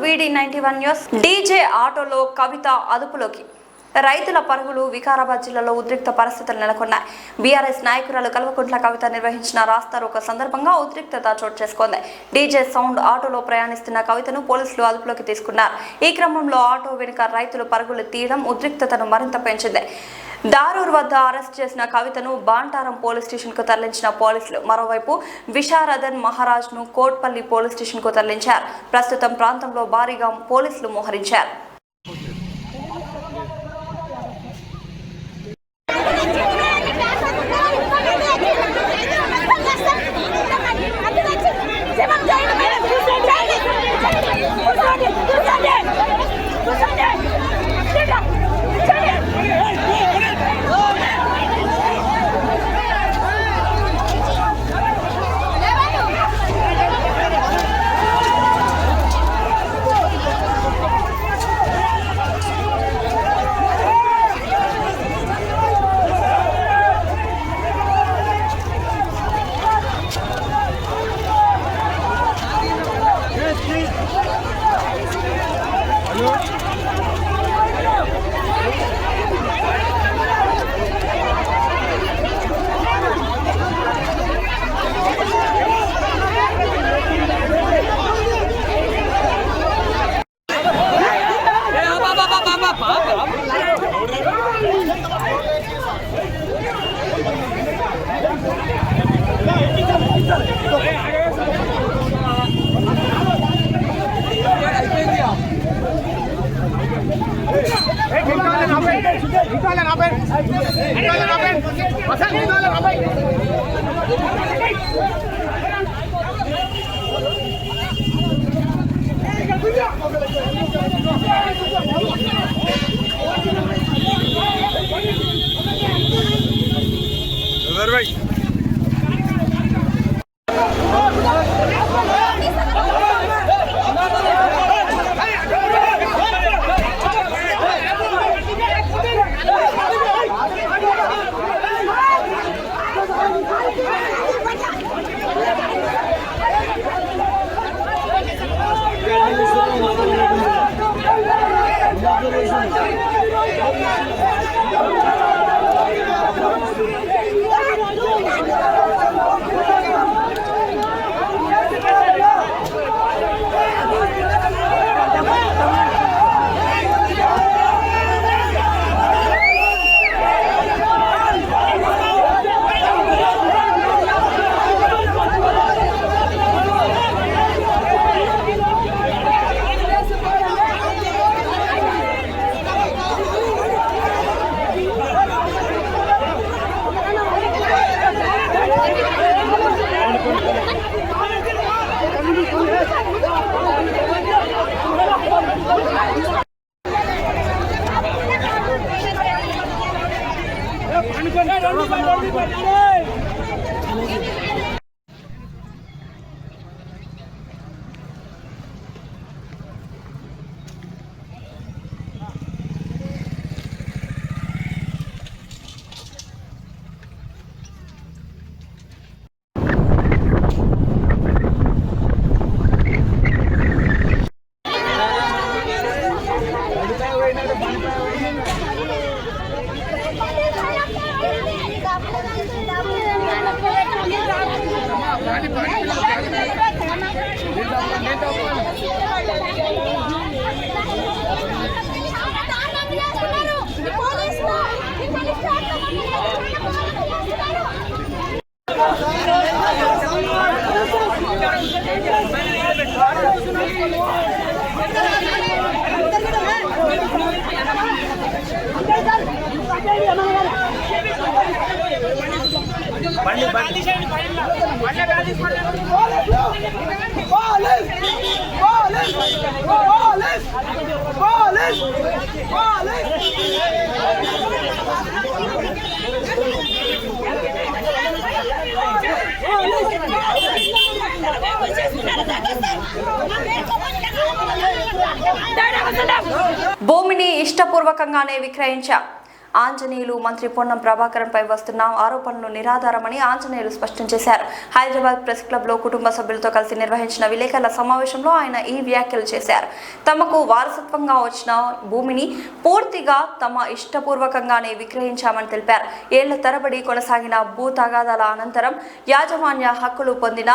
BD91 news. DJ ఆటోలో కవిత అదుపులోకి. రైతుల పరుగులు. వికారాబాద్ జిల్లాలో ఉద్రిక్త పరిస్థితులు నెలకొన్నాయి. బీఆర్ఎస్ నాయకురాలు కల్వకుంట్ల కవిత నిర్వహించిన రాస్తారోకో సందర్భంగా ఉద్రిక్తత చోటు చేసుకుంది. డీజే సౌండ్ ఆటోలో ప్రయాణిస్తున్న కవితను పోలీసులు అదుపులోకి తీసుకున్నారు. ఈ క్రమంలో ఆటో వెనుక రైతులు పరుగులు తీయడం ఉద్రిక్తతను మరింత పెంచింది. దారూర్ వద్ద అరెస్ట్ చేసిన కవితను బాంటారం పోలీస్ స్టేషన్ కు తరలించిన పోలీసులు మరోవైపు విశారదన్ మహారాజ్ ను కోట్పల్లి పోలీస్ స్టేషన్ కు తరలించారు. ప్రస్తుతం ప్రాంతంలో భారీగా పోలీసులు మోహరించారు. భూమిని ఇష్టపూర్వకంగానే విక్రయించా. ఆంజనేయులు మంత్రి పొన్నం ప్రభాకరన్ పై వస్తున్న ఆరోపణలు నిరాధారమని ఆంజనేయులు స్పష్టం చేశారు. హైదరాబాద్ ప్రెస్ క్లబ్ లో కుటుంబ సభ్యులతో కలిసి నిర్వహించిన విలేకరుల సమావేశంలో ఆయన ఈ వ్యాఖ్యలు చేశారు. తమకు వారసత్వంగా వచ్చిన భూమిని పూర్తిగా తమ ఇష్టపూర్వకంగానే విక్రయించామని తెలిపారు. ఏళ్ల తరబడి కొనసాగిన భూ తగాదాల అనంతరం యాజమాన్య హక్కులు పొందిన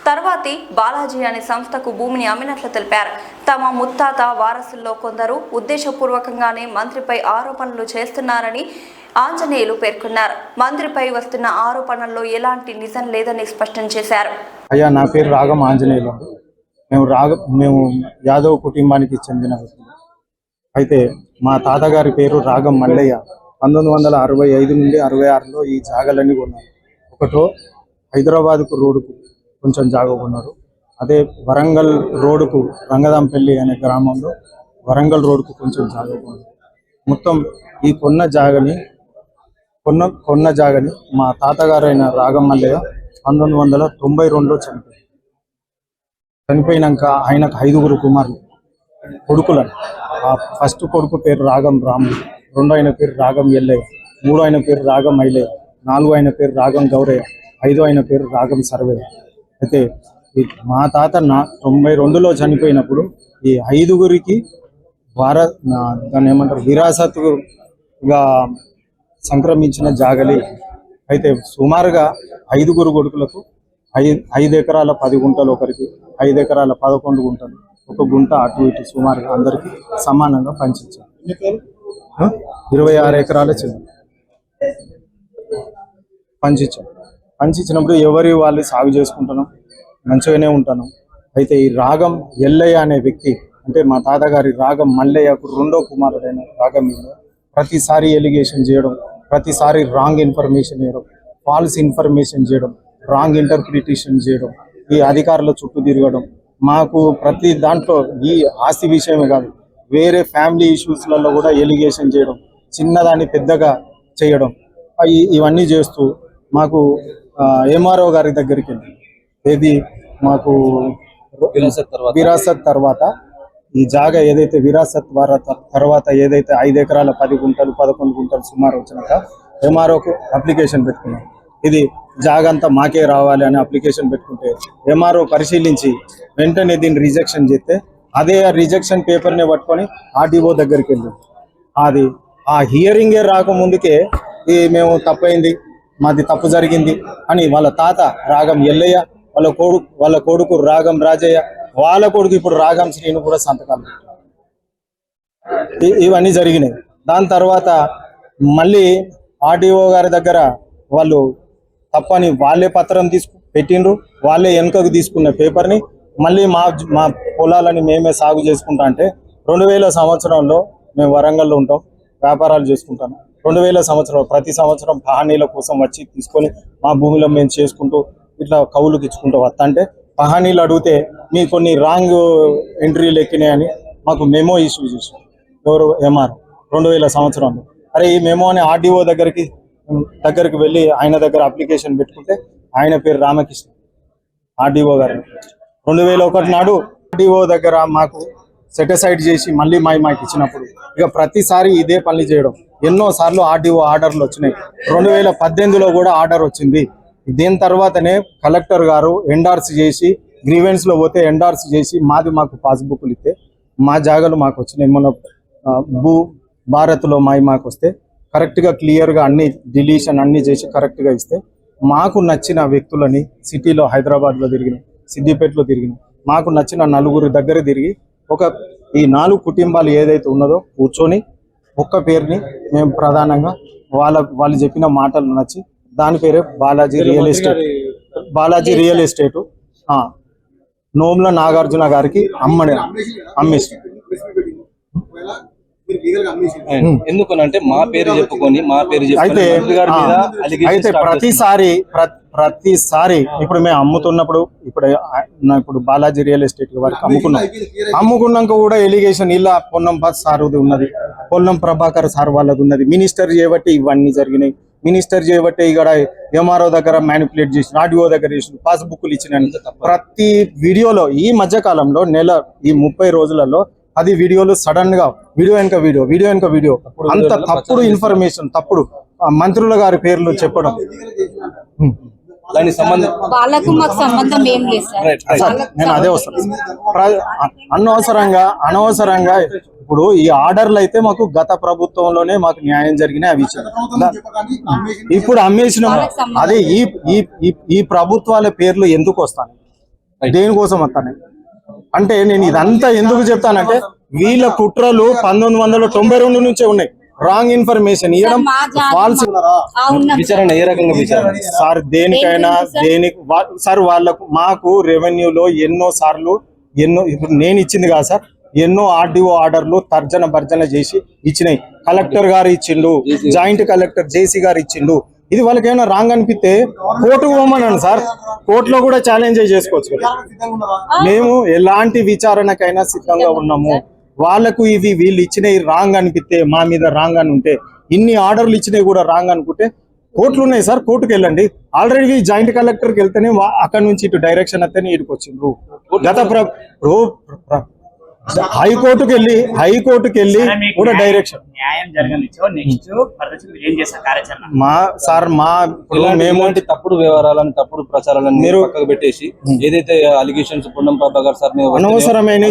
తర్వాతి బాలాజీ అనే సంస్థకు భూమిని అమ్మినట్లు తెలిపారు. తమ ముత్తాత వారసుల్లో కొందరు ఉద్దేశపూర్వకంగానే మంత్రిపై ఆరోపణలు చేస్తున్నారని ఆంజనేయులు పేర్కొన్నారు. మంత్రిపై వస్తున్న ఆరోపణల్లో ఎలాంటి నిజం లేదని స్పష్టం చేశారు. అయ్యా, నా పేరు రాగం ఆంజనేయులు. మేము యాదవ్ కుటుంబానికి చెందిన వ్యక్తులు. అయితే మా తాతగారి పేరు రాగం మల్లయ్య. 1965 నుండి 66లో ఈ జాగలన్నీ కొన్నారు. ఒకటో హైదరాబాద్కు రోడ్డుకు కొంచెం జాగా కొన్నారు. అదే వరంగల్ రోడ్డుకు రంగదాంపల్లి అనే గ్రామంలో వరంగల్ రోడ్డుకు కొంచెం జాగా కొన్నారు. మొత్తం ఈ కొన్న జాగని మా తాతగారైన రాగం మల్లయ్య 1992లో చనిపోయినాక ఆయనకు 5గురు కుమారులు కొడుకులను. ఫస్ట్ కొడుకు పేరు రాగం రాములు, రెండో ఆయన పేరు రాగం ఎల్లయ్య, మూడో ఆయన పేరు రాగం ఐలయ్య, నాలుగో ఆయన పేరు రాగం గౌరయ్య, ఐదో ఆయన పేరు రాగం సర్వయ్య. అయితే మా తాత 92లో చనిపోయినప్పుడు ఈ 5గురికి దాన్ని ఏమంటారు విరాసత్తుగా సంక్రమించిన జాగలి. అయితే సుమారుగా 5గురు కొడుకులకు 5 ఎకరాల 10 గుంటలు, ఒకరికి 5 ఎకరాల 11 గుంటలు, ఒక గుంట అటు ఇటు సుమారుగా అందరికి సమానంగా పంచించారు. 26 ఎకరాల చిన్న పంచించినప్పుడు ఎవరి వాళ్ళు సాగు చేసుకుంటున్నాం, మంచిగానే ఉంటున్నాం. అయితే ఈ రాగం ఎల్లయ్య అనే వ్యక్తి, అంటే మా తాతగారి రాగం మల్లయ్యకు రెండో కుమారుడైన రాగం ప్రతిసారి ఎలిగేషన్ చేయడం, ప్రతిసారి రాంగ్ ఇన్ఫర్మేషన్ చేయడం, ఫాల్స్ ఇన్ఫర్మేషన్ చేయడం, రాంగ్ ఇంటర్ప్రిటేషన్ చేయడం, ఈ అధికారుల చుట్టూ తిరగడం, మాకు ప్రతి దాంట్లో ఈ ఆస్తి విషయమే కాదు వేరే ఫ్యామిలీ ఇష్యూస్లలో కూడా ఎలిగేషన్ చేయడం, చిన్నదాన్ని పెద్దగా చేయడం, ఇవన్నీ చేస్తూ మాకు ఎంఆర్ఓ గారి దగ్గరికి వెళ్ళి ఏది మాకు విరాసత్ తర్వాత ఈ జాగా ఏదైతే విరాసత్ తర్వాత ఏదైతే 5 ఎకరాల 10 గుంటలు 11 గుంటలు సుమారు వచ్చినాక ఎంఆర్ఓకు అప్లికేషన్ పెట్టుకున్నాం. ఇది జాగా అంతా మాకే రావాలి అని అప్లికేషన్ పెట్టుకుంటే ఎంఆర్ఓ పరిశీలించి వెంటనే దీన్ని రిజెక్షన్ చేస్తే అదే రిజెక్షన్ పేపర్ని పట్టుకొని ఆర్డీఓ దగ్గరికి వెళ్ళి అది ఆ హియరింగే రాకముందుకే మేము తప్పైంది, మాది తప్పు జరిగింది అని వాళ్ళ తాత రాగం ఎల్లయ్య, వాళ్ళ కొడుకు రాగం రాజయ్య, వాళ్ళ కొడుకు ఇప్పుడు రాగం శ్రీను కూడా సంతకాలు ఇవన్నీ జరిగినాయి. దాని తర్వాత మళ్ళీ ఆర్డీఓ గారి దగ్గర వాళ్ళు తప్పని వాళ్ళే పత్రం పెట్టిండ్రు. వాళ్ళే వెనుకకు తీసుకున్న పేపర్ని మళ్ళీ మా పొలాలని మేమే సాగు చేసుకుంటా అంటే 2000 సంవత్సరంలో మేము వరంగల్లో ఉంటాం, వ్యాపారాలు చేసుకుంటాను. 2000 సంవత్సరం ప్రతి సంవత్సరం పహానీల కోసం వచ్చి తీసుకొని మా భూమిలో మేము చేసుకుంటూ ఇట్లా కవులుకి ఇచ్చుకుంటూ వస్తా అంటే పహానీలు అడిగితే మీ కొన్ని రాంగ్ ఎంట్రీలు ఎక్కినాయని మాకు మెమో ఇష్యూ చేసి ఎవరు ఎంఆర్ 2000 సంవత్సరంలో. అరే ఈ మెమో అని ఆర్డీఓ దగ్గరికి వెళ్ళి ఆయన దగ్గర అప్లికేషన్ పెట్టుకుంటే ఆయన పేరు రామకృష్ణ ఆర్డీఓ గారు 2001 నాడు ఆర్డీఓ దగ్గర మాకు సెటిసైడ్ చేసి మళ్ళీ మాకు ఇచ్చినప్పుడు ఇక ప్రతిసారి ఇదే పని చేయడం. ఎన్నోసార్లు ఆర్డీఓ ఆర్డర్లు వచ్చినాయి. 2018లో కూడా ఆర్డర్ వచ్చింది. దీని తర్వాతనే కలెక్టర్ గారు ఎండార్స్ చేసి గ్రీవెన్స్లో పోతే ఎండార్స్ చేసి మాకు పాస్బుక్లు ఇస్తే మా జాగాలు మాకు వచ్చినాయి. మన భూ భారత్లో మాకు వస్తే కరెక్ట్గా క్లియర్గా అన్ని డిలీషన్ అన్ని చేసి కరెక్ట్గా ఇస్తే మాకు నచ్చిన వ్యక్తులని సిటీలో హైదరాబాద్లో తిరిగినాం, సిద్దిపేటలో తిరిగినాం. మాకు నచ్చిన 4 దగ్గర తిరిగి ఈ 4 కుటుంబాలు ఏదైతే ఉన్నదో కూర్చొని ఒక్క పేరుని మేము ప్రధానంగా వాళ్ళు చెప్పిన మాటలు నచ్చి దాని పేరే బాలాజీ రియల్ ఎస్టేట్ నోముల నాగార్జున గారికి అమ్మేసి ఎందుకనంటే మా పేరు చెప్పుకొని అయితే ప్రతిసారి ఇప్పుడు మేము ఇప్పుడు బాలాజీ రియల్ ఎస్టేట్ వారికి అమ్ముకున్నాక కూడా ఎలిగేషన్ ఇలా పొన్నం సార్ ఉన్నది, పొన్నం ప్రభాకర్ సార్ వాళ్ళది ఉన్నది, మినిస్టర్ చేయబట్టి ఇవన్నీ జరిగినాయి, మినిస్టర్ చేయబట్టే ఇక్కడ ఎంఆర్ఓ దగ్గర మ్యానిపులేట్ చేసి ఆర్డీఓ దగ్గర చేసి పాస్బుక్లు ఇచ్చిన ప్రతి వీడియోలో ఈ మధ్య కాలంలో ఈ 30 రోజులలో 10 వీడియోలు సడన్ గా వీడియో వెనుక వీడియో అంత తప్పుడు ఇన్ఫర్మేషన్, తప్పుడు మంత్రుల గారి పేర్లు చెప్పడం. దానికి సంబంధం వాళ్ళకు మాకు సంబంధం ఏం లేదు సార్. సార్, నేను అదే వస్తాను. అనవసరంగా ఇప్పుడు ఈ ఆర్డర్లు అయితే మాకు గత ప్రభుత్వంలోనే మాకు న్యాయం జరిగిన అవి ఇప్పుడు అమ్మేసిన అదే ఈ ప్రభుత్వాల పేర్లు ఎందుకు వస్తాను, దేనికోసం వస్తాను అంటే నేను ఇదంతా ఎందుకు చెప్తానంటే వీళ్ళ కుట్రలు 1992 నుంచే ఉన్నాయి. రాంగ్ ఇన్ఫర్మేషన్ ఇవ్వడం, ఫాల్స్ విచారణ ఏ రకంగా విచారణ సార్ దేనికైనా సార్ వాళ్ళకు మాకు రెవెన్యూలో ఇప్పుడు నేను ఇచ్చింది కాదు సార్, ఎన్నో ఆర్డీఓ ఆర్డర్లు తర్జన భర్జన చేసి ఇచ్చినాయి. కలెక్టర్ గారు ఇచ్చిండు, జాయింట్ కలెక్టర్ జేసీ గారు ఇచ్చిండు. ఇది వాళ్ళకి ఏమైనా రాంగ్ అనిపిస్తే కోర్టుకు పోమన్నాను సార్, కోర్టులో కూడా ఛాలెంజ్ చేసుకోవచ్చు. మేము ఎలాంటి విచారణకైనా సిద్ధంగా ఉన్నాము. వాళ్ళకు వీళ్ళు ఇచ్చినవి రాంగ్ అనిపిస్తే, మా మీద రాంగ్ అని ఉంటే, ఇన్ని ఆర్డర్లు ఇచ్చినవి కూడా రాంగ్ అనుకుంటే కోర్టులు ఉన్నాయి సార్, కోర్టుకు వెళ్ళండి. ఆల్రెడీ జాయింట్ కలెక్టర్కి వెళ్తేనే అక్కడ నుంచి ఇటు డైరెక్షన్ వస్తేనే ఇటుకు వచ్చిండ్రు. హైకోర్టుకి వెళ్ళి కూడా డైరెక్షన్ మేము తప్పుడు వ్యవహారాలను, తప్పుడు ప్రచారాలను మీరు పక్కకు పెట్టేసి ఏదైతే అలిగేషన్స్ పొన్నం ప్రభాకర్ సార్ అనవసరమైన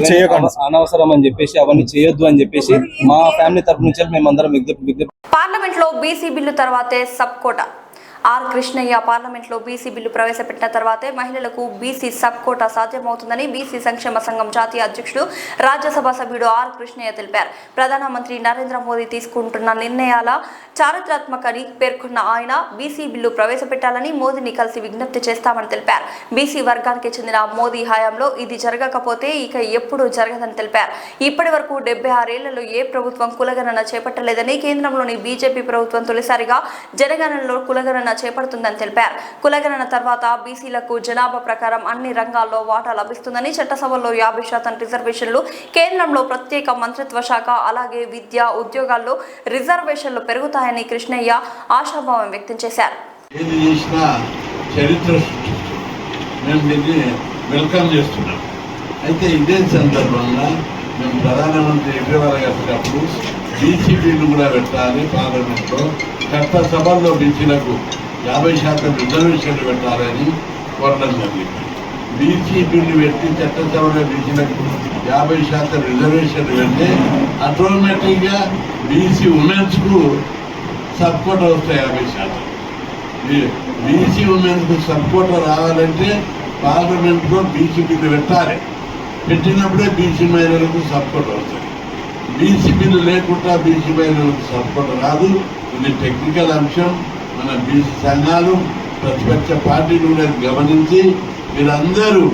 అనవసరం అని చెప్పేసి అవన్నీ చేయొద్దు అని చెప్పేసి మా ఫ్యామిలీ తరపు నుంచి మేమందరం విజ్ఞప్తి. పార్లమెంట్ లో బీసీ బిల్లు తర్వాతే సబ్ కోటా. ఆర్ కృష్ణయ్య పార్లమెంట్లో బీసీ బిల్లు ప్రవేశపెట్టిన తర్వాతే మహిళలకు బీసీ సబ్ కోటా సాధ్యమవుతుందని బీసీ సంక్షేమ సంఘం జాతీయ అధ్యక్షుడు రాజ్యసభ సభ్యుడు ఆర్ కృష్ణయ్య తెలిపారు. ప్రధానమంత్రి నరేంద్ర మోదీ తీసుకుంటున్న నిర్ణయాల చారిత్రాత్మకని పేర్కొన్న ఆయన బీసీ బిల్లు ప్రవేశపెట్టాలని మోదీని కలిసి విజ్ఞప్తి చేస్తామని తెలిపారు. బీసీ వర్గానికి చెందిన మోదీ హయాంలో ఇది జరగకపోతే ఇక ఎప్పుడూ జరగదని తెలిపారు. ఇప్పటి వరకు 76 ఏళ్లలో ఏ ప్రభుత్వం కులగణన చేపట్టలేదని, కేంద్రంలోని బీజేపీ ప్రభుత్వం తొలిసారిగా జనగణనలో కులగణన చేపడుతుందని తెలిపారు. కులగణన తర్వాత బీసీలకు జనాభా ప్రకారం అన్ని రంగాల్లో వాటా లభిస్తుందని, చట్టసభల్లో 50% రిజర్వేషన్లు, కేంద్రంలో ప్రత్యేక మంత్రిత్వ శాఖ, అలాగే విద్య, ఉద్యోగాల్లో రిజర్వేషన్లు పెరుగుతాయని కృష్ణయ్య ఆశాభావం వ్యక్తం చేశారు. అయితే ఇదే సందర్భంగా మేము ప్రధానమంత్రి ఇటీవల కలిసినప్పుడు బీసీ బిల్లు కూడా పెట్టాలి, పార్లమెంట్లో చట్టసభల్లో బీసీలకు 50% రిజర్వేషన్లు పెట్టాలని కోరడం జరిగింది. బీసీ బిల్లు పెట్టి చట్టసభలో బీసీలకు 50% రిజర్వేషన్లు పెడితే ఆటోమేటిక్గా బీసీ ఉమెన్స్కు సబ్ కోటా వస్తాయి 50%. బీసీ ఉమెన్స్కు సబ్ కోటా రావాలంటే పార్లమెంట్లో బీసీ బిల్లు పెట్టాలి, పెట్టినప్పుడే బీసీ మహిళలకు సబ్ కోటా వస్తుంది. బీసీ బిల్లు లేకుండా బీసీ మహిళలకు సబ్ కోటా రాదు. ఇది టెక్నికల్ అంశం. మన బీసీ సంఘాలు, ప్రతిపక్ష పార్టీలు కూడా గమనించి మీరందరూ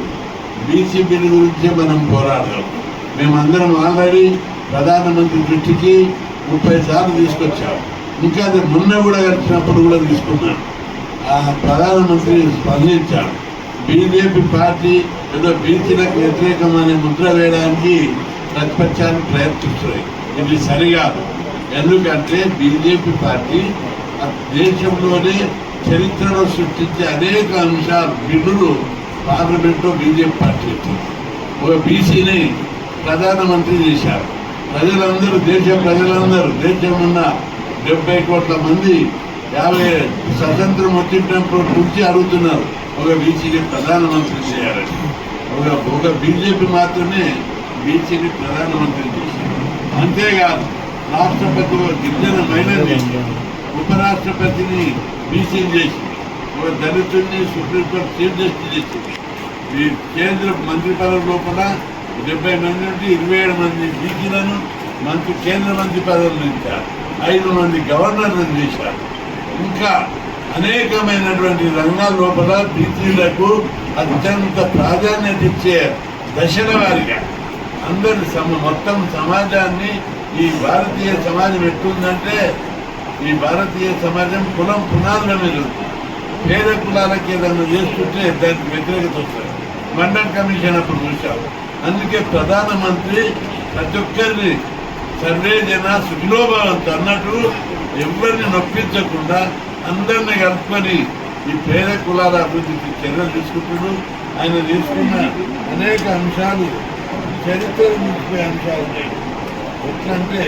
బీసీ బిల్లు గురించే మనం పోరాడదాం. మేమందరం ఆల్రెడీ ప్రధానమంత్రి దృష్టికి 30 సార్లు తీసుకొచ్చాము. ఇంకా అది మొన్న కూడా కలిసినప్పుడు కూడా తీసుకున్నాను. ఆ ప్రధానమంత్రి స్పందించాడు. బీజేపీ పార్టీ ఏదో బీసీలకు వ్యతిరేకమనే ముద్ర వేయడానికి ప్రతిపక్షాలు ప్రయత్నిస్తున్నాయి. ఇది సరికాదు. ఎందుకంటే బీజేపీ పార్టీ దేశంలోనే చరిత్రలో సృష్టించే అనేక అంశాలు, బిల్లులు పార్లమెంట్లో బీజేపీ పార్టీ ఒక బీసీని ప్రధానమంత్రి చేశారు. ప్రజలందరూ, దేశం ఉన్న 70 కోట్ల మంది 50 స్వతంత్రం వచ్చినప్పటి నుంచి అడుగుతున్నారు ఒక బీసీని ప్రధానమంత్రి చేయాలని. ఒక బీజేపీ మాత్రమే బీసీని ప్రధానమంత్రి చేశారు. అంతేకాదు రాష్ట్రపతి గిరిజన మహిళలు చేశారు, ఉపరాష్ట్రపతిని బీసీని చేసింది, ఒక దళితుడిని సుప్రీంకోర్టు చీఫ్ జస్టిస్ చేసింది. ఈ కేంద్ర మంత్రి పదవుల్లో కూడా 70 మంది నుండి 27 మంది బీసీలను కేంద్ర మంత్రి పదవులు ఇచ్చారు. 5 మంది గవర్నర్లను చేశారు. ఇంకా అనేకమైనటువంటి రంగాల లోపల బీసీలకు అత్యంత ప్రాధాన్యత ఇచ్చే దశల వారిగా అందరి మొత్తం సమాజాన్ని, ఈ భారతీయ సమాజం ఎట్లుందంటే ఈ భారతీయ సమాజం కులం పునాదుల మీద ఉంది. పేద కులాలకి ఏదైనా చేస్తుంటే దానికి వ్యతిరేకత వస్తుంది. మండల్ కమిషన్ అప్పుడు చూశాం. అందుకే ప్రధానమంత్రి ప్రతి ఒక్కరిని సర్వే జన సుఖినోభవంతో అన్నట్టు ఎవరిని నొప్పించకుండా అందరినీ కలుపుకొని ఈ పేద కులాల అభివృద్ధికి చర్యలు తీసుకుంటున్నాడు. ఆయన తీసుకున్న అనేక అంశాలు చరిత్ర నిలిచిపోయే అంశాలు ఉన్నాయి. ఎట్లంటే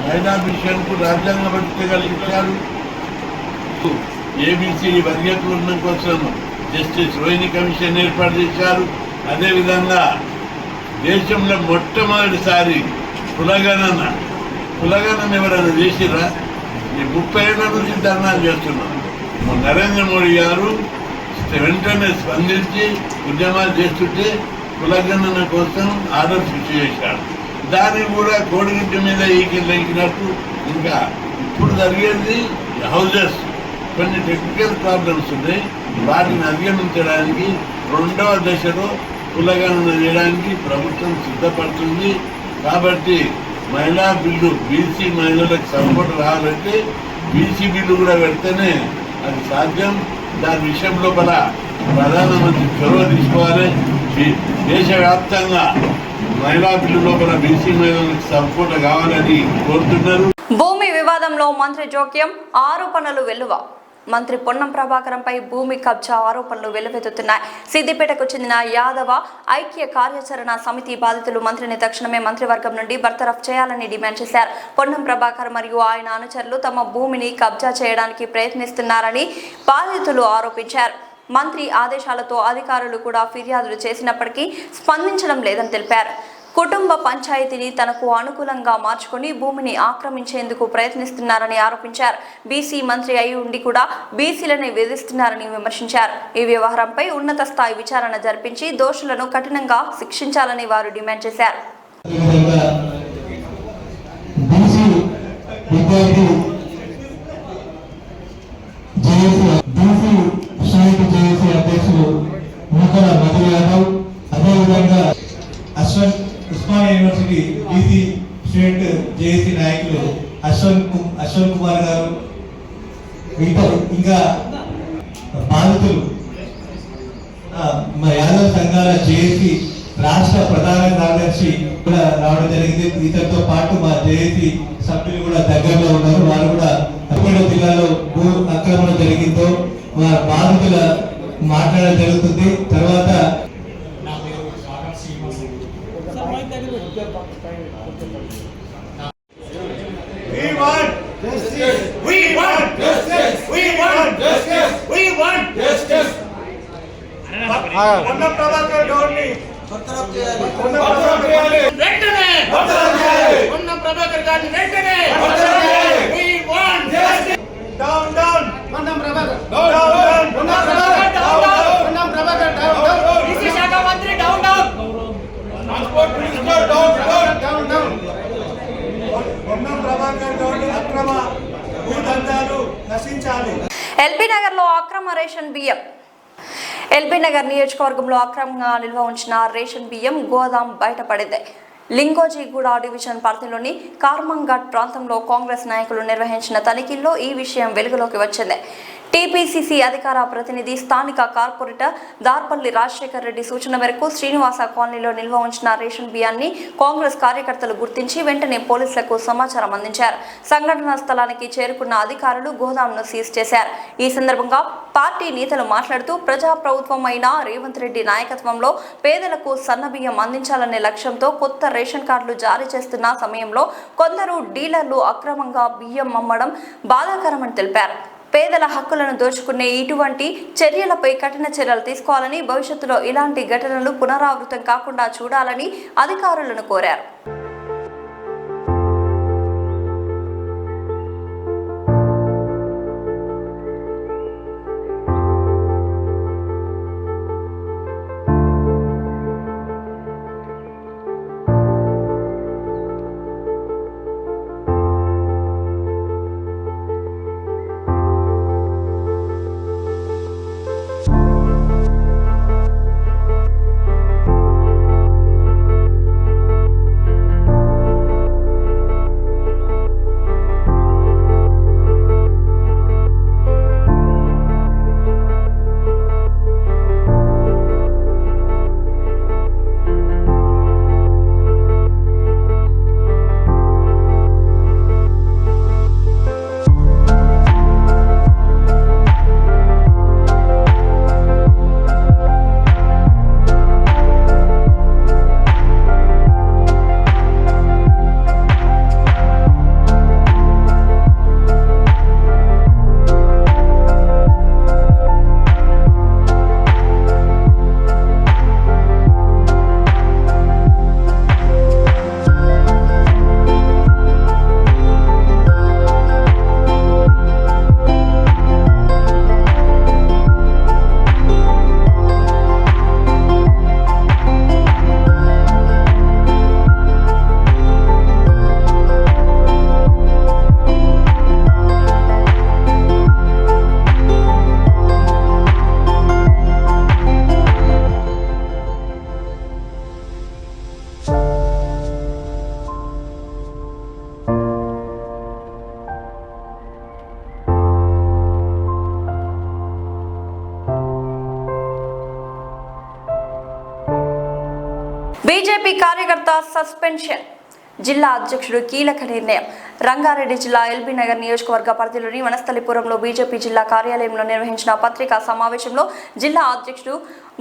మహిళా విషయంకు రాజ్యాంగబద్ధత కల్పించారు. ఏబిసి వర్గీకరణ కోసం జస్టిస్ రోహిణి కమిషన్ ఏర్పాటు చేశారు. అదేవిధంగా దేశంలో మొట్టమొదటిసారి కులగణన ఎవరైనా చేసిరా? ఈ 30 ఏళ్ల నుంచి ధర్నాలు చేస్తున్నాం. నరేంద్ర మోడీ గారు వెంటనే స్పందించి ఉద్యమాలు చేస్తుంటే కులగణన కోసం ఆర్డర్ ఇష్యూ చేశాడు. దాన్ని కూడా కోడిగుడ్డు మీద ఈకినట్టు ఇంకా ఇప్పుడు జరిగేది హౌజెస్ కొన్ని టెక్నికల్ ప్రాబ్లమ్స్ ఉన్నాయి. వాటిని అధిగమించడానికి 2వ దశలో కులగణన చేయడానికి ప్రభుత్వం సిద్ధపడుతుంది. కాబట్టి మహిళా బిల్లు బీసీ మహిళలకు సపోర్ట్ రావాలంటే బీసీ బిల్లు కూడా పెడితేనే అది సాధ్యం. దాని విషయం లోపల ప్రధానమంత్రి చొరవ తీసుకోవాలి. దేశవ్యాప్తంగా మహిళా బిల్లు లోపల బీసీ మహిళలకు సపోర్ట్ కావాలని కోరుతున్నారు. భూమి వివాదంలో మంత్రి జోక్యం, ఆరోపణలు వెల్లువ. మంత్రి పొన్నం ప్రభాకరంపై భూమి కబ్జా ఆరోపణలు వెల్లువెత్తుతున్నాయి. సిద్దిపేటకు చెందిన యాదవ ఐక్య కార్యాచరణ సమితి బాధితులు మంత్రిని తక్షణమే మంత్రివర్గం నుండి బర్తరఫ్ చేయాలని డిమాండ్ చేశారు. పొన్నం ప్రభాకర్ మరియు ఆయన అనుచరులు తమ భూమిని కబ్జా చేయడానికి ప్రయత్నిస్తున్నారని బాధితులు ఆరోపించారు. మంత్రి ఆదేశాలతో అధికారులు కూడా ఫిర్యాదులు చేసినప్పటికీ స్పందించడం లేదని తెలిపారు. కుటుంబ పంచాయతీని తనకు అనుకూలంగా మార్చుకుని భూమిని ఆక్రమించేందుకు ప్రయత్నిస్తున్నారని ఆరోపించారు. బీసీ మంత్రి అయి ఉండి కూడా బీసీలని వేధిస్తున్నారని విమర్శించారు. ఈ వ్యవహారంపై ఉన్నత స్థాయి విచారణ జరిపించి దోషులను కఠినంగా శిక్షించాలని వారు డిమాండ్ చేశారు. Osmania university BC student JAC నాయకులు అశ్వన్ కుమార్ గారు, ఇంకా బాధితులు యాదవ్ సంఘాల జేఏసీ రాష్ట్ర ప్రధాన కార్యదర్శి కూడా రావడం జరిగింది. ఇతరుతో పాటు మా జేఏసీ సభ్యులు కూడా దగ్గరలో ఉన్నారు. వారు కూడా అక్కడ జిల్లాలో భూ ఆక్రమణ జరిగిందో మా బాధితుల మాట్లాడడం జరుగుతుంది. తర్వాత ఎల్బీ నగర్లో అక్రమ రేషన్ బియ్యం. ఎల్బీ నగర్ నియోజకవర్గంలో అక్రమంగా నిల్వ ఉంచిన రేషన్ బియ్యం గోదాం బయటపడింది. లింగోజిగూడ డివిజన్ పరిధిలోని కార్మంఘాట్ ప్రాంతంలో కాంగ్రెస్ నాయకులు నిర్వహించిన తనిఖీల్లో ఈ విషయం వెలుగులోకి వచ్చింది. టీపీసీసీ అధికార ప్రతినిధి స్థానిక కార్పొరేటర్ దార్పల్లి రాజశేఖర్ రెడ్డి సూచన మేరకు శ్రీనివాస కాలనీలో నిల్వ ఉంచిన రేషన్ బియ్యాన్ని కాంగ్రెస్ కార్యకర్తలు గుర్తించి వెంటనే పోలీసులకు సమాచారం అందించారు. సంఘటనా స్థలానికి చేరుకున్న అధికారులు గోదాంను సీజ్ చేశారు. ఈ సందర్భంగా పార్టీ నేతలు మాట్లాడుతూ ప్రజాప్రభుత్వం అయిన రేవంత్ రెడ్డి నాయకత్వంలో పేదలకు సన్నబియ్యం అందించాలనే లక్ష్యంతో కొత్త రేషన్ కార్డులు జారీ చేస్తున్న సమయంలో కొందరు డీలర్లు అక్రమంగా బియ్యం అమ్మడం బాధాకరమని తెలిపారు. పేదల హక్కులను దోచుకునే ఇటువంటి చర్యలపై కఠిన చర్యలు తీసుకోవాలని, భవిష్యత్తులో ఇలాంటి ఘటనలు పునరావృతం కాకుండా చూడాలని అధికారులను కోరారు. కార్యకర్త సస్పెన్షన్. జిల్లా అధ్యక్షుడు కీలక నిర్ణయం. రంగారెడ్డి జిల్లా ఎల్బీ నగర్ నియోజకవర్గ పరిధిలోని వనస్థలిపురంలో బీజేపీ జిల్లా కార్యాలయంలో నిర్వహించిన పత్రికా సమావేశంలో జిల్లా అధ్యక్షుడు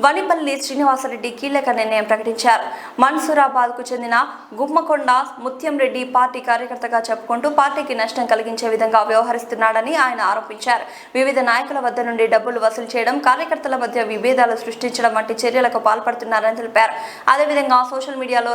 వనిపల్లి శ్రీనివాసరెడ్డి కీలక నిర్ణయం ప్రకటించారు. మన్సూరాబాద్కు చెందిన గుమ్మకొండ ముత్యంరెడ్డి పార్టీ కార్యకర్తగా చెప్పుకుంటూ పార్టీకి నష్టం కలిగించే విధంగా వ్యవహరిస్తున్నాడని ఆయన ఆరోపించారు. వివిధ నాయకుల వద్ద నుండి డబ్బులు వసూలు చేయడం, కార్యకర్తల మధ్య విభేదాలు సృష్టించడం వంటి చర్యలకు పాల్పడుతున్నారని తెలిపారు. అదేవిధంగా సోషల్ మీడియాలో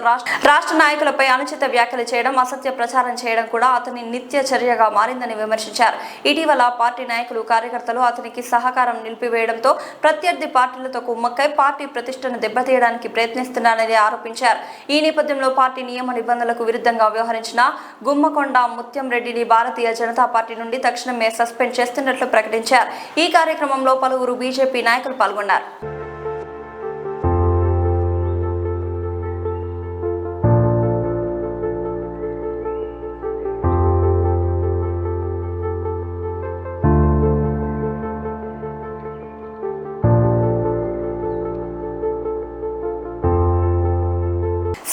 రాష్ట్ర నాయకులపై అనుచిత వ్యాఖ్యలు చేయడం, అసత్య ప్రచారం చేయడం కూడా అతని నిత్య చర్యగా మారిందని విమర్శించారు. ఇటీవల పార్టీ నాయకులు, కార్యకర్తలు అతనికి సహకారం నిలిపివేయడంతో ప్రత్యర్థి పార్టీలతో కుమ్మక్కై పార్టీ ప్రతిష్టను దెబ్బతీయడానికి ప్రయత్నిస్తున్నారని ఆరోపించారు. ఈ నేపథ్యంలో పార్టీ నియమ నిబంధనలకు విరుద్ధంగా వ్యవహరించిన గుమ్మకొండ ముత్యంరెడ్డిని భారతీయ జనతా పార్టీ నుండి తక్షణమే సస్పెండ్ చేస్తున్నట్లు ప్రకటించారు. ఈ కార్యక్రమంలో పలువురు బీజేపీ నాయకులు పాల్గొన్నారు.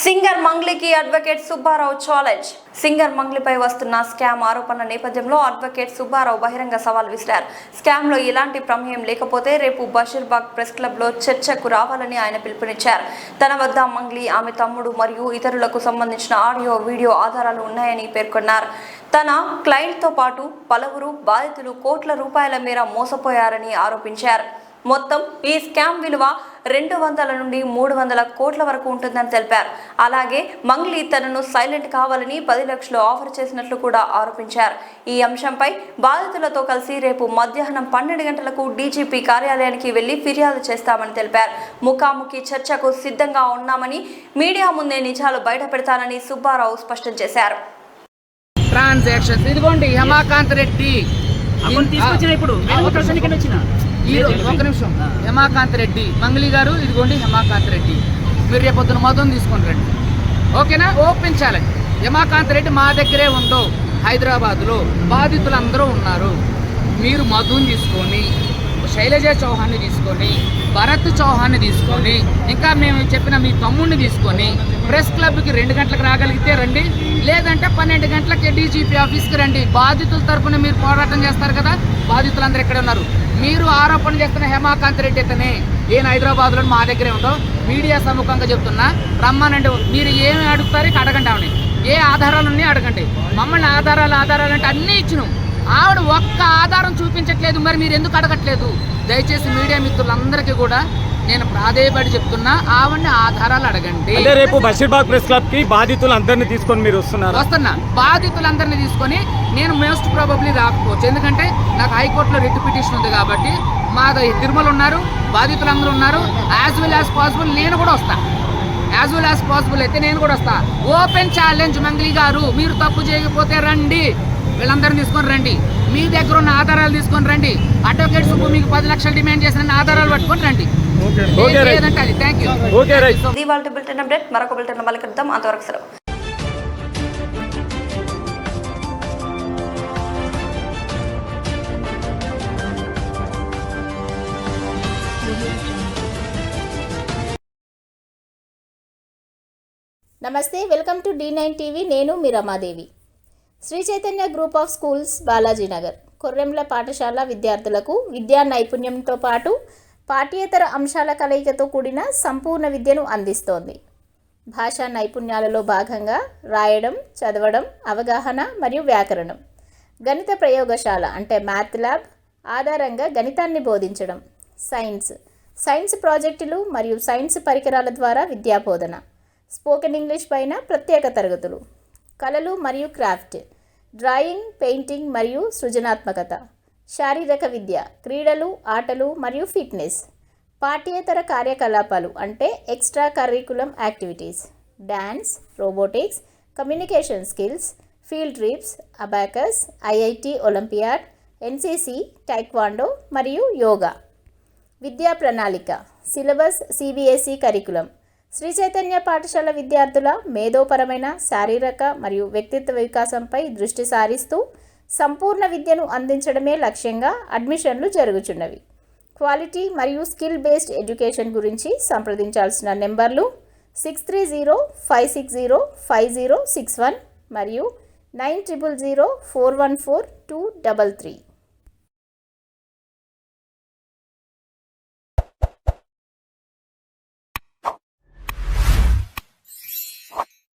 సింగర్ మంగ్లీకి అడ్వకేట్ సుబ్బారావు ఛాలెంజ్. సింగర్ మంగ్లీపై వస్తున్న స్కామ్ ఆరోపణల నేపథ్యంలో అడ్వకేట్ సుబ్బారావు బహిరంగ సవాల్ విసిరారు. స్కామ్ లో ఎలాంటి ప్రమేయం లేకపోతే రేపు బషీర్బాగ్ ప్రెస్ క్లబ్ లో చర్చకు రావాలని ఆయన పిలుపునిచ్చారు. తన వద్ద మంగ్లీ, ఆమె తమ్ముడు మరియు ఇతరులకు సంబంధించిన ఆడియో, వీడియో ఆధారాలు ఉన్నాయని పేర్కొన్నారు. తన క్లయింట్తో పాటు పలువురు బాధితులు కోట్ల రూపాయల మేర మోసపోయారని ఆరోపించారు. మొత్తం ఈ స్కామ్ విలువ 200 నుండి 300 కోట్ల వరకు ఉంటుందని తెలిపారు. అలాగే మంగ్లీ తనను సైలెంట్ కావాలని 10 లక్షలు ఆఫర్ చేసినట్లు కూడా ఆరోపించారు. ఈ అంశంపై బాధితులతో కలిసి రేపు మధ్యాహ్నం 12 గంటలకు డీజీపీ కార్యాలయానికి వెళ్లి ఫిర్యాదు చేస్తామని తెలిపారు. ముఖాముఖి చర్చకు సిద్ధంగా ఉన్నామని, మీడియా ముందే నిజాలు బయట పెడతానని సుబ్బారావు స్పష్టం చేశారు. ట్రాన్సాక్షన్స్ ఇదిగోండి హేమాకాంత్ రెడ్డి ఒక నిమిషం. హేమాకాంత్ రెడ్డి మంగ్లీ గారు, ఇదిగోండి హేమాకాంత్ రెడ్డి, మీరు రేపొద్దున మధుని తీసుకొని రండి, ఓకేనా? Open challenge. హేమాకాంత్ రెడ్డి మా దగ్గరే ఉందో, హైదరాబాద్లో బాధితులందరూ ఉన్నారు. మీరు మధుని తీసుకొని, శైలజ చౌహాన్ని తీసుకొని, భరత్ చౌహాన్ని తీసుకొని, ఇంకా మేము చెప్పిన మీ తమ్ముడిని తీసుకొని ప్రెస్ క్లబ్కి 2 గంటలకు రాగలిగితే రండి, లేదంటే 12 గంటలకి డీజీపీ ఆఫీస్కి రండి. బాధితుల తరఫున మీరు పోరాటం చేస్తారు కదా, బాధితులందరూ ఎక్కడ ఉన్నారు. మీరు ఆరోపణ చేస్తున్న హేమాకాంత్ రెడ్డి అయితేనే నేను హైదరాబాద్లో మా దగ్గరే ఉంటాం, మీడియా సముఖంగా చెప్తున్నా, రమ్మనండి. మీరు ఏమి అడుగుతారో అడగండి, ఆవిడ ఏ ఆధారాలు ఉన్నాయో అడగండి. మమ్మల్ని ఆధారాలు అంటే అన్నీ ఇచ్చినాం, ఆవిడ ఒక్క ఆధారం చూపించట్లేదు. మరి మీరు ఎందుకు అడగట్లేదు? దయచేసి మీడియా మిత్రులందరికీ కూడా నేను ప్రాధేయపడి చెప్తున్నా, ఆవిడని ఆధారాలు అడగండి. రేపు బషీర్బాగ్ ప్రెస్ క్లబ్ కి బాధితులందరినీ తీసుకొని మీరు వస్తున్నా. బాధితులందరినీ తీసుకొని నేను మోస్ట్ ప్రాబబ్లీ రాకపోవచ్చు, ఎందుకంటే నాకు హైకోర్టులో రిట్ పిటిషన్ ఉంది కాబట్టి. మా తిరుమల ఉన్నారు, బాధితులందరూ ఉన్నారు. యాజ్ వెల్ యాజ్ పాసిబుల్ నేను కూడా వస్తా, యాజ్ వెల్ యాజ్ పాసిబుల్ అయితే నేను కూడా వస్తా. ఓపెన్ ఛాలెంజ్ మంగ్లీ గారు, మీరు తప్పు చేయకపోతే రండి, వీళ్ళందరినీ తీసుకొని రండి, మీ దగ్గర ఉన్న ఆధారాలు తీసుకొని రండి. అడ్వకేట్ సుబ్బు మీకు 10 లక్షలు డిమాండ్ చేసిన ఆధారాలు పట్టుకొని రండి. లేదంటే అది. Thank you. దీవాల్టి బులెటిన్ అప్డేట్, మరొక బులెటిన్ మళ్ళీ కలుద్దాం. అంతవరకు సెలవు. నమస్తే, వెల్కమ్ టు D9 టీవీ. నేను మీ Ramadevi. Shri Chaitanya group of schools, Balajinagar, కొర్రెంల పాఠశాల విద్యార్థులకు విద్యా నైపుణ్యంతో పాటు పాఠ్యేతర అంశాల కలయికతో కూడిన సంపూర్ణ విద్యను అందిస్తోంది. భాషా నైపుణ్యాలలో భాగంగా రాయడం, చదవడం, అవగాహన మరియు వ్యాకరణం, గణిత ప్రయోగశాల అంటే మ్యాథ్ ల్యాబ్ ఆధారంగా గణితాన్ని బోధించడం, సైన్స్ ప్రాజెక్టులు మరియు సైన్స్ పరికరాల ద్వారా విద్యాబోధన, స్పోకెన్ ఇంగ్లీష్ పైన ప్రత్యేక తరగతులు, కళలు మరియు క్రాఫ్ట్, డ్రాయింగ్, పెయింటింగ్ మరియు సృజనాత్మకత, శారీరక విద్య, క్రీడలు, ఆటలు మరియు ఫిట్నెస్, పాఠ్యేతర కార్యకలాపాలు అంటే extra curriculum activities, dance, robotics, communication skills, field trips, abacus, IIT olympiad, NCC, taekwondo మరియు యోగా. విద్యా ప్రణాళిక, syllabus CBSE curriculum. Shri Chaitanya పాఠశాల విద్యార్థుల మేధోపరమైన, శారీరక మరియు వ్యక్తిత్వ వికాసంపై దృష్టి సారిస్తూ సంపూర్ణ విద్యను అందించడమే లక్ష్యంగా అడ్మిషన్లు జరుగుచున్నవి. క్వాలిటీ మరియు స్కిల్ బేస్డ్ ఎడ్యుకేషన్ గురించి సంప్రదించాల్సిన నెంబర్లు 6305605061 మరియు 9000414233.